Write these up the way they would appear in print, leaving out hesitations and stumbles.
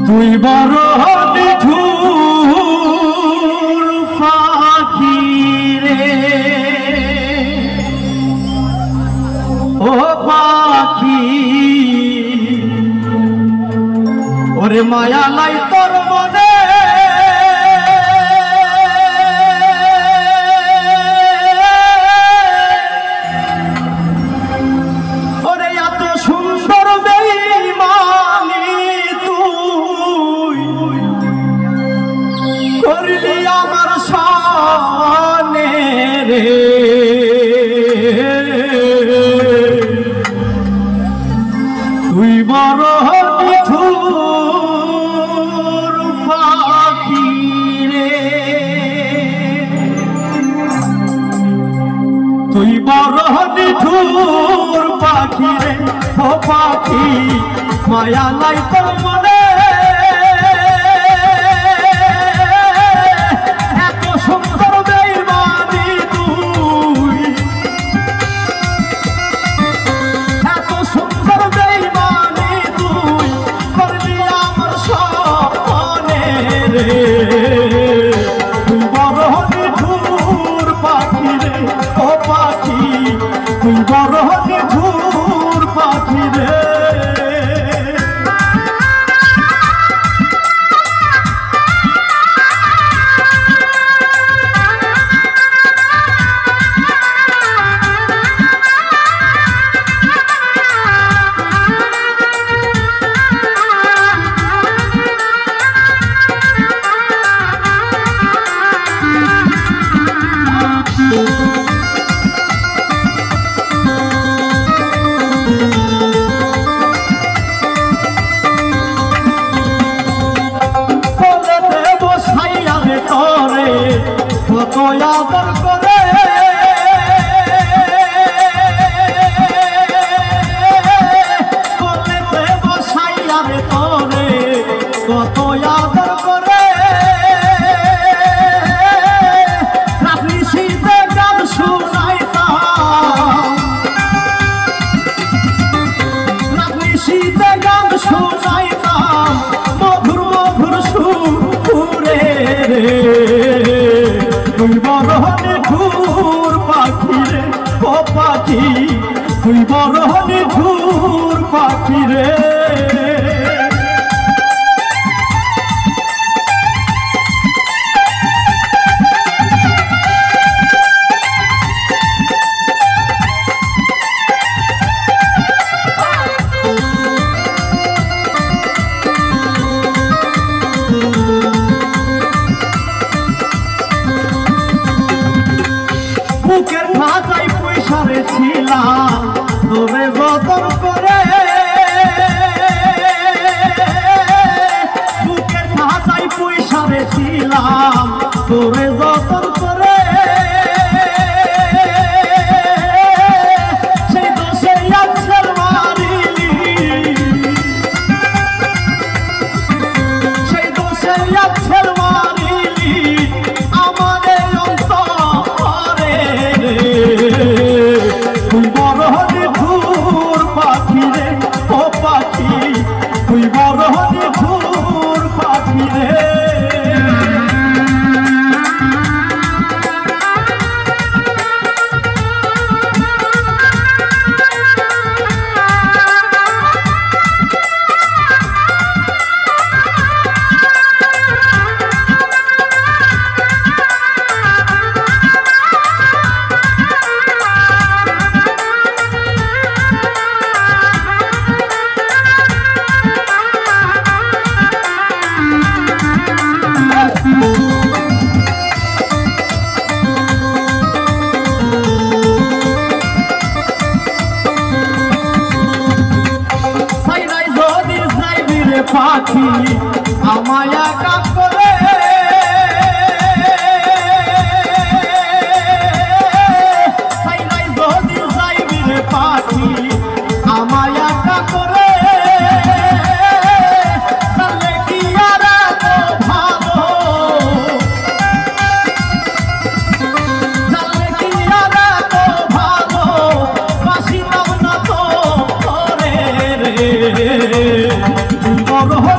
তুই বড় নিঠুর পাখি রে ও পাখি ওরে মায়া নাই তোর মনে ওরে এত সুন্দর বেঈমানি তুই করলি আমার সামনে রে তুই বড় নিঠুর পাখি রে তুই বড় নিঠুর পাখি রে ও পাখি মায়া নাই তোর মনে এত সুন্দর বেঈমানি তুই এত সুন্দর বেঈমানি তুই করলি আমার সামনে রে তুই বড় নিঠুর পাখি রে ও পাখি তুই বড় নিঠুর পাখি রে কত আদর করে বলেতে বসাইয়া রে তোরে কত আদর করে রাত্রি শীতে গান শুনাইতাম রাত্রি শীতে গান শুনাইতাম মধুর মধুর সুরে তুই বড় নিঠুর পাখি রে ও পাখি তুই বড় নিঠুর পাখি রে বুকের খাঁচাই পয়সারে ছিলাম তোরে যতন করে বুকের খাঁচাই পয়সারে ছিলাম তোরে যতন করে সেই দোষে আছল মারিলি সেই দোষে আছল মারিলি আমার তুই বড় নিঠুর পাখি রে ও পাখি তুই বড় নিঠুর পাখি রে পাখি আমায় একা করে যদি যাইবি রে পাখি আমায় একা করে তাহলে কি আর এত ভালো তাহলে কি আর এত ভালো বাসি নাম না তো করে রে বড়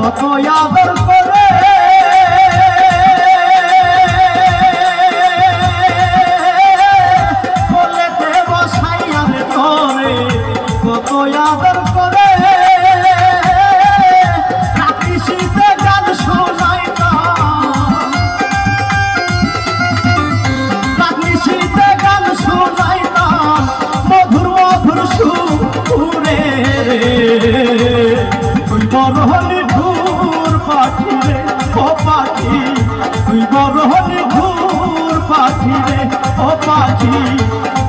কত আদর করে বলেতে বসাইয়া রে তোরে কত আদর করে রাত্রি শীতে গান শোনাইতাম রাত্রি শীতে গান শোনাইতাম মধুর মধুর সুরে তুই বড় হলি ঘুর পাখি রে ও পাখি তুই বড় হলি ঘুর পাখি রে ও পাখি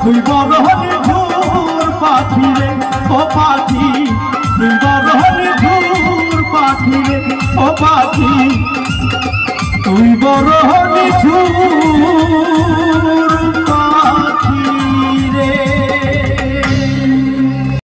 তুই বড় হলি ঘুর পাখি রে ও পাখি তুই বড় হলি ঘুর পাখি রে ও পাখি তুই বড় হলি ঘুর